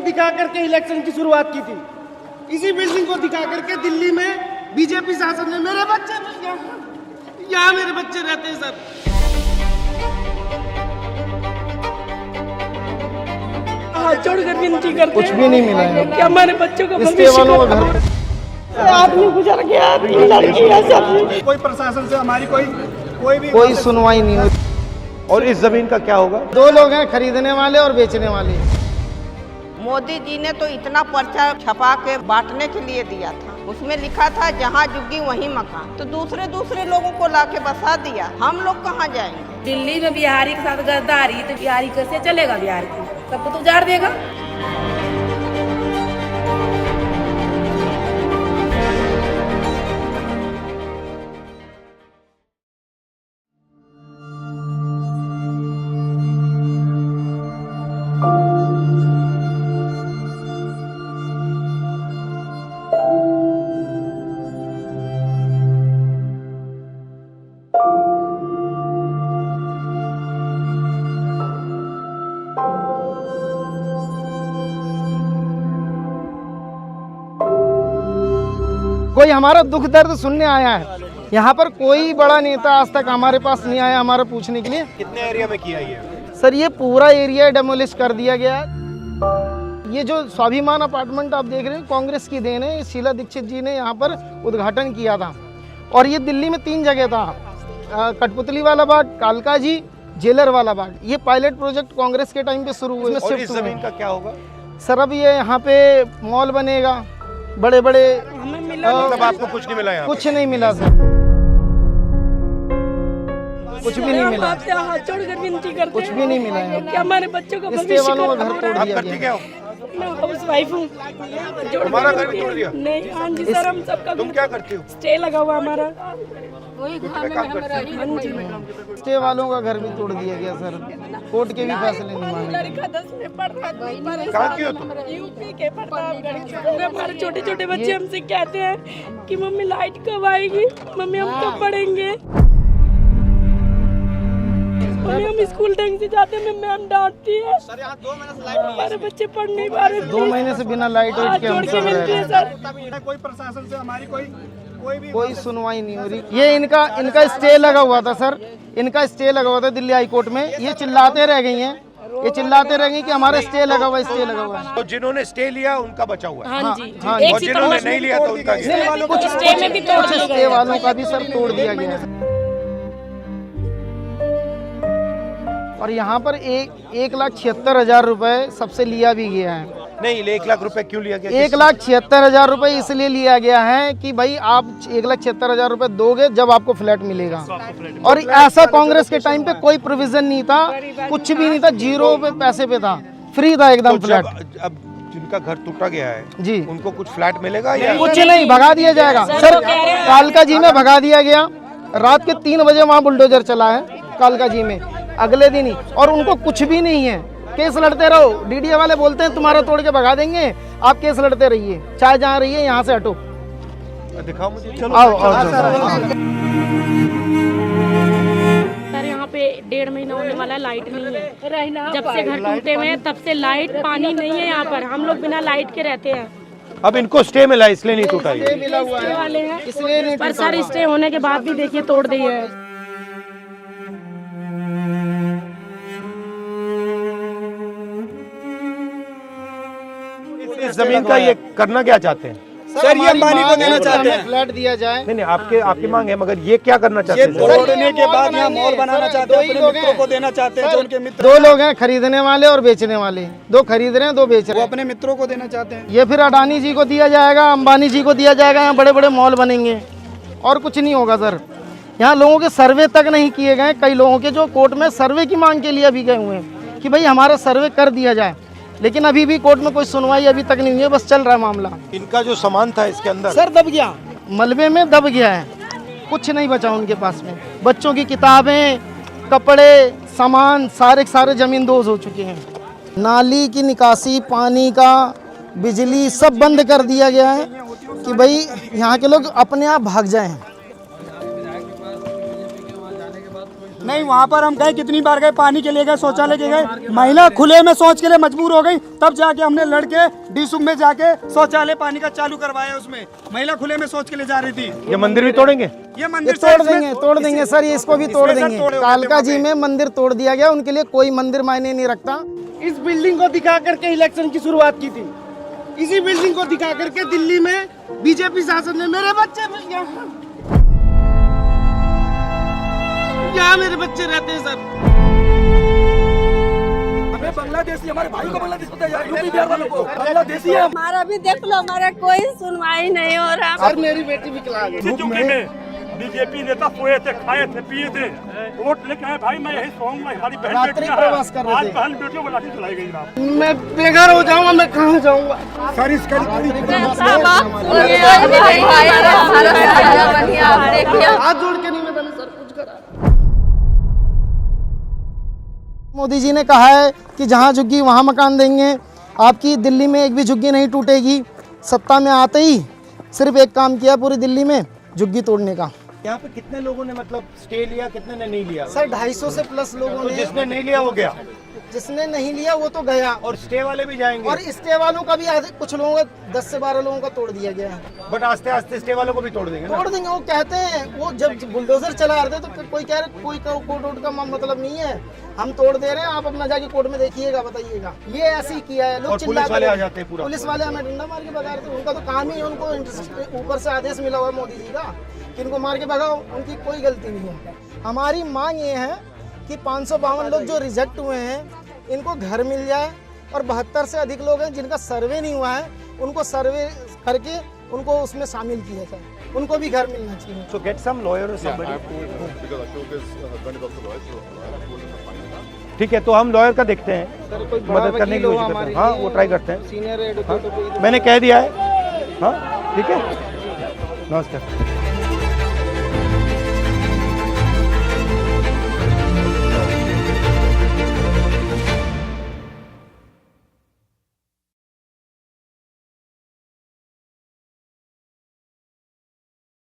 दिखा करके इलेक्शन की शुरुआत की थी। इसी बिल्डिंग को दिखा करके दिल्ली में बीजेपी शासन ने मेरे बच्चे यहाँ मेरे बच्चे रहते हैं सर। छोड़कर विनती करते कुछ भी नहीं मिला है कि हमारे बच्चों का इसके वालों का घर आदमी गुजर गया, लड़कियां सब। कोई प्रशासन से हमारी कोई सुनवाई नहीं हुई। और इस जमीन का क्या होगा? 2 लोग हैं, खरीदने वाले और बेचने वाले। मोदी जी ने तो इतना पर्चा छपा के बांटने के लिए दिया था, उसमें लिखा था जहाँ झुग्गी वहीं मकान, तो दूसरे लोगों को लाके बसा दिया। हम लोग कहाँ जाएंगे? दिल्ली में बिहारी के साथ गद्दारी, तो बिहारी कैसे चलेगा? बिहार को सबको तो उजाड़ देगा। कोई हमारा दुख दर्द सुनने आया है? यहाँ पर कोई बड़ा नेता आज तक हमारे पास नहीं आया हमारा पूछने के लिए। कितने एरिया में किया ये? सर ये पूरा एरिया डेमोलिश कर दिया गया है। ये जो स्वाभिमान अपार्टमेंट आप देख रहे हैं कांग्रेस की देन है। शीला दीक्षित जी ने यहाँ पर उद्घाटन किया था और ये दिल्ली में 3 जगह था, कठपुतली वाला बाग, कालका जी, जेलर वाला बाग। ये पायलट प्रोजेक्ट कांग्रेस के टाइम पे शुरू हुए। और इस जमीन का क्या होगा? सर अब ये यहाँ पे मॉल बनेगा, बड़े बड़े। मतलब आपको कुछ नहीं मिला यहाँ? कुछ नहीं मिला सर, कुछ भी नहीं मिला। आपसे हाथ जोड़कर विनती करते कुछ भी नहीं मिला है। कि हमारे बच्चों का इसके वालों का घर तोड़ आप दिया करती गया। क्या हो? मैं हाउस वाइफ हूँ। तुम्हारा घर भी तोड़ दिया? नहीं, हाँ जी सर, हम सबका तुम क्या करती हो? स्टे लगा हुआ हमारा। काम करती हो? स्टे वालों का घर भी तोड़ दिया गया सर। कोर्ट के भी फैसले नहीं माने। लड़का 10 में पढ़ रहा है। कहाँ की हो तुम? यूपी के प्रतापगढ़ के। हमारे छोटे छोटे बच्चे हमसे कहते हैं कि मम्मी लाइट कब आएगी, मम्मी हम कब पढ़ेंगे। मम्मी हम स्कूल ढंग से जाते हैं, मैम डांटती है। हमारे बच्चे पढ़ नहीं पा रहे। 2 महीने से बिना लाइट उठ के हम सब रह रहे हैं। सर कोई प्रशासन से हमारी कोई सुनवाई नहीं हो रही। ये इनका स्टे लगा हुआ था सर, इनका स्टे लगा हुआ था दिल्ली हाई कोर्ट में। ये चिल्लाते रह गई हैं, ये चिल्लाते रह गई कि हमारा स्टे लगा हुआ, स्टे लगा हुआ है। तो जिन्होंने स्टे लिया उनका बचा हुआ है? हाँ जी, हाँ, और जिन्होंने नहीं लिया तो उनका क्या? कुछ स्टे में भी तोड़ दिया स्टे वालों का भी सर तोड़ दिया गया है। और यहाँ पर 1,76,000 रुपए सबसे लिया भी गया है। नहीं, 1 लाख रुपए क्यों लिया गया? 1,76,000 रुपए इसलिए लिया गया है कि भाई आप 1,76,000 रुपए दोगे जब आपको फ्लैट मिलेगा। और ऐसा कांग्रेस के टाइम पे कोई प्रोविजन नहीं था, कुछ भी नहीं था, 0 पे पैसे पे था, फ्री था एकदम फ्लैट। अब जिनका घर टूटा गया है जी, उनको कुछ फ्लैट मिलेगा या कुछ नहीं, भगा दिया जाएगा सर। कालका जी में भगा दिया गया, रात के 3 बजे वहाँ बुलडोजर चला है कालका जी में, अगले दिन ही। और उनको कुछ भी नहीं है, केस लड़ते रहो। डीडीए वाले बोलते हैं तुम्हारा तोड़ के भगा देंगे, आप केस लड़ते रहिए, चाहे जहाँ रहिए, यहाँ से हटो। दिखाओ मुझे। आओ सर यहाँ पे 1.5 महीना होने वाला है, लाइट नहीं है। जब से घर टूटे हुए हैं तब से लाइट पानी नहीं है यहाँ पर। हम लोग बिना लाइट के रहते हैं। अब इनको स्टे मिला इसलिए नहीं टूटा ये? मिला हुआ स्टे वाले हैं, इसलिए नहीं पर सर स्टे होने के बाद भी देखिए तोड़ दिए है। इस जमीन का ये करना क्या चाहते हैं? सर ये अंबानी को देना चाहते हैं, फ्लैट दिया जाए। नहीं, आपकी मांग है, मगर ये क्या करना चाहते ये हैं? तोड़ने के बाद यहाँ मॉल बनाना चाहते हैं, अपने मित्रों को देना चाहते हैं, जो उनके मित्र 2 लोग हैं, खरीदने वाले और बेचने वाले। 2 खरीद रहे हैं, 2 बेच रहे वो हैं। अपने मित्रों को देना चाहते हैं। ये फिर अडानी जी को दिया जाएगा, अंबानी जी को दिया जाएगा, यहाँ बड़े बड़े मॉल बनेंगे और कुछ नहीं होगा सर। यहाँ लोगों के सर्वे तक नहीं किए गए, कई लोगों के जो कोर्ट में सर्वे की मांग के लिए अभी गए हुए हैं कि भाई हमारा सर्वे कर दिया जाए, लेकिन अभी भी कोर्ट में कोई सुनवाई अभी तक नहीं हुई है, बस चल रहा है मामला। इनका जो सामान था इसके अंदर सर दब गया, मलबे में दब गया है, कुछ नहीं बचा उनके पास में। बच्चों की किताबें, कपड़े, सामान सारे जमींदोज हो चुके हैं। नाली की निकासी, पानी का, बिजली सब बंद कर दिया गया है कि भाई यहाँ के लोग अपने आप भाग जाएं। नहीं, वहाँ पर हम गए, कितनी बार गए, पानी के लिए गए, शौचालय के गए, महिला खुले में शौच के लिए मजबूर हो गई, तब जाके हमने लड़के डीसुम में जाके शौचालय पानी का चालू करवाया। उसमें महिला खुले में शौच के लिए जा रही थी। ये मंदिर भी तोड़ेंगे? ये ये मंदिर तोड़ देंगे सर, ये इसको भी तोड़ देंगे। कालका जी में मंदिर तोड़ दिया गया, उनके लिए कोई मंदिर मायने नहीं रखता। इस बिल्डिंग को दिखा करके इलेक्शन की शुरुआत की थी। इसी बिल्डिंग को दिखा करके दिल्ली में बीजेपी शासन ने मेरे बच्चे भी यहाँ मेरे बच्चे रहते हैं सर। हमें बांग्लादेशी, हमारे भाई को बांग्लादेश पता है, यूपी बिहार वालों को बांग्लादेशी है। हमारा भी देख लो, हमारा कोई सुनवाई नहीं हो रहा। सर मेरी बेटी विकलांग है। बीजेपी नेता सोए थे, खाए थे, पिए थे, वोट लेके आए। भाई मैं यही कहूँगा, हमारी बहन रात्रि बेटियां प्रवास कर हैं, रहे आज थे। बहन बेटियों को लाठी चलाई गई ना। मैं बेघर हो जाऊंगा, मैं कहाँ जाऊंगा? सर इसका हाथ जोड़ के निवेदन सर, कुछ करा। मोदी जी ने कहा है कि जहाँ झुग्गी वहाँ मकान देंगे। आपकी दिल्ली में एक भी झुग्गी नहीं टूटेगी। सत्ता में आते ही सिर्फ एक काम किया पूरी दिल्ली में, झुग्गी तोड़ने का। यहाँ पे कितने लोगों ने मतलब स्टे लिया, कितने ने नहीं लिया? सर 250 से प्लस लोगों तो ने। जिसने नहीं लिया वो गया, जिसने नहीं लिया वो तो गया। और स्टे वाले भी जाएंगे। और स्टे वालों का भी आधे, कुछ लोगों का 10 से 12 लोगों का तोड़ दिया गया है। बट आस्ते आस्ते स्टे वालों को भी तोड़ देंगे ना? तोड़ देंगे। वो कहते हैं, वो जब बुलडोजर चला रहे थे तो कोई कह रहे कोई कोर्ट वोट का मतलब नहीं है, हम तोड़ दे रहे हैं, आप अपना जाके कोर्ट में देखिएगा, बताइएगा। ये ऐसे ही किया है। लोग और पुलिस वाले आ जाते हैं पूरा। पुलिस वाले हमें डंडा मार के भगा रहे थे। उनका तो काम ही है, उनको ऊपर से आदेश मिला हुआ है मोदी जी का कि इनको मार के भगाओ। उनकी कोई गलती नहीं है। हमारी मांग ये है कि 552 लोग जो रिजेक्ट हुए हैं इनको घर मिल जाए, और 72 से अधिक लोग हैं जिनका सर्वे नहीं हुआ है, उनको सर्वे करके उनको उसमें शामिल किया जाए, उनको भी घर मिलना चाहिए। So get some lawyer or somebody. ठीक है, तो हम लॉयर का देखते हैं, सर कोई बड़ा मदद करने की वकील हो कोशिश करते हमारे हैं। हाँ लिए, वो ट्राई करते हैं। सीनियर एडवोकेट हो कोई। मैंने कह दिया है। हाँ ठीक है, नमस्कार।